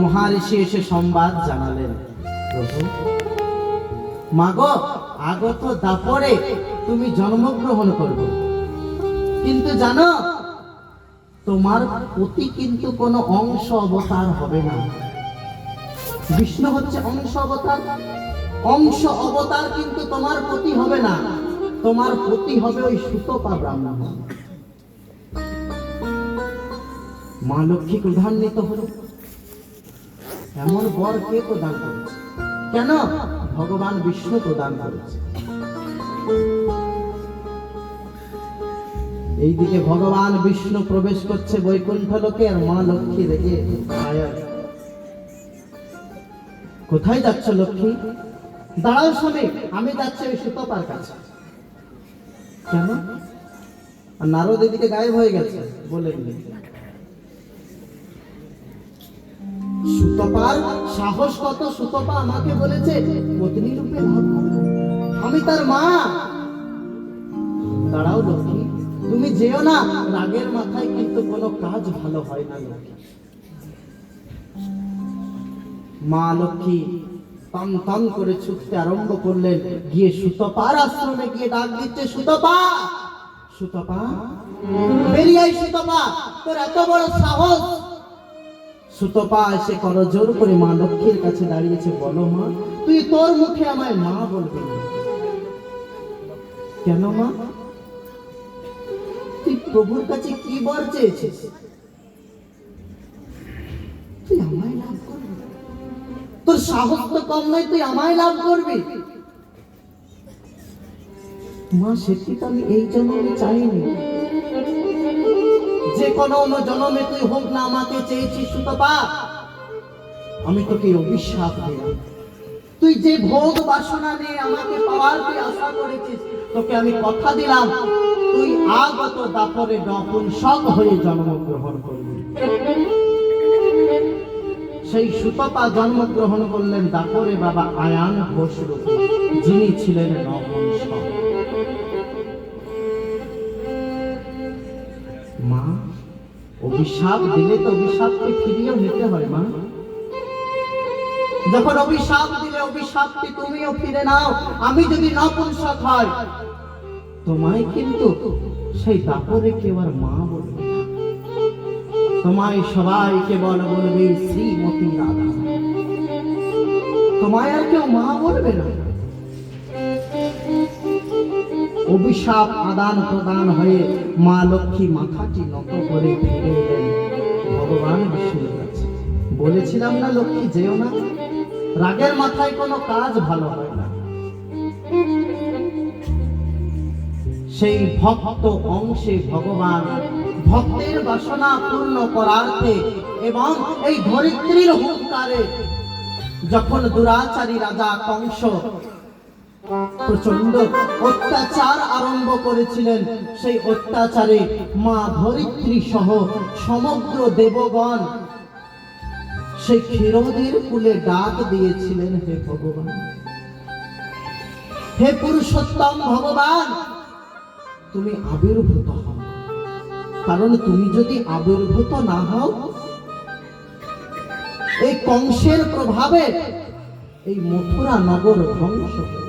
মহারিষি এসে সংবাদ জানালেন, প্রভু মাগো আগত দাপরে তুমি জন্মগ্রহণ করবে, কিন্তু জানো তোমার পতি কিন্তু কোনো অংশ অবতার হবে না। বিষ্ণু হচ্ছে অংশ অবতার, অংশ অবতার কিন্তু তোমার পতি হবে না, তোমার পতি হবে ওই সুতপা ব্রাহ্মণ। মা লক্ষ্মী ক্রধান্বিত হল, এমন বর কে প্রদান করেছে? কেন? ভগবান বিষ্ণু প্রদান করেছে। এইদিকে ভগবান বিষ্ণু প্রবেশ করছে বৈকুণ্ঠ লোকে, আর মা লক্ষ্মী রেগে কোথায় যাচ্ছ লক্ষ্মী? দাঁড়াও স্বামী, আমি যাচ্ছি ওই সুতপার কাছে। কেন? আর নারদ এদিকে গায়েব হয়ে গেছে, বলেননি। সুতপার সাহস কত! সুতপা আমাকে বলেছে পত্নী রূপে লাভ করবে, আমি তার মা। দাঁড়াও লক্ষ্মী, তুমি যেও না, রাগের মাথায় কিন্তু কোনো কাজ ভালো হয় না লক্ষ্মী। মা লক্ষ্মী তন তন করে ছুটতে আরম্ভ করলেন, গিয়ে সুতপার আশ্রমে গিয়ে ডাক দিচ্ছে, সুতপা সুতপা বেরিয়ে আয়, সুতপা তোর এত বড় সাহস! সুতপা এসে করজোর করে মা লক্ষ্মীর কাছে দাঁড়িয়েছে। বলো মা, তুই তোর মুখে আমায় মা বলবি না কেন? মা তুই প্রভুর কাছে কি বর চেয়েছিস? তুই আমায় লাভ করবি? তোর সাহস তো কম নয়, তুই আমায় লাভ করবি? মা সেটি তো আমি এই জন্মে চাইনি, যে কোনো জন্মে তুই হোক না আমাকে চেয়েছিস সুতপা, আমি তোকে অভিশাপ দিলাম। তুই যে ভোগ বাসনা নিয়ে আমাকে পাওয়ার তুই আশা করেছিস, তোকে আমি কথা দিলাম, তুই আগত দাপরে নপুংসক হয়ে জন্মগ্রহণ করবি। সেই সুতপা জন্মগ্রহণ করলেন দাপরে বাবা আয়ান ঘোষ রূপে, যিনি ছিলেন নপুংসক। মা অভিশাপ দিলে তো অভিশাপকে ফিরিয়েও নিতে হয় মা। যখন অভিশাপ দিলে অভিশাপটি তুমিও ফিরে নাও। আমি যদি নপুংসক হয়, তোমায় কিন্তু সেই দাপরে কেউ আর মা বলবে না, তোমায় সবাই কেবল বলবে শ্রীমতী রাধা, তোমায় আর কেউ মা বলবে না। অভিশাপ আদান প্রদান হয়ে মা লক্ষ্মী মাথাটি নত করে ফিরে এলেন ভগবান বিষ্ণুর কাছে। বলেছিলাম না লক্ষ্মী যেও না, রাগের মাথায় কোনো কাজ ভালো হয় না। সেই ভক্ত অংশে ভগবান ভক্তের বাসনা পূর্ণ করার্থে এবং এই ধরিত্রীর হুঙ্কারে যখন দুরাচারী রাজা কংস প্রচন্ড অত্যাচার আরম্ভ করেছিলেন, সেই অত্যাচারে মা ধরিত্রী সহ সমগ্র দেবগণ সেই ক্ষীরোদের কুলে ডাক দিয়েছিলেন, হে ভগবান, হে পুরুষোত্তম ভগবান, তুমি আবির্ভূত হও। কারণ তুমি যদি আবির্ভূত না হও, এই কংসের প্রভাবে এই মথুরা নগর ধ্বংস হবে।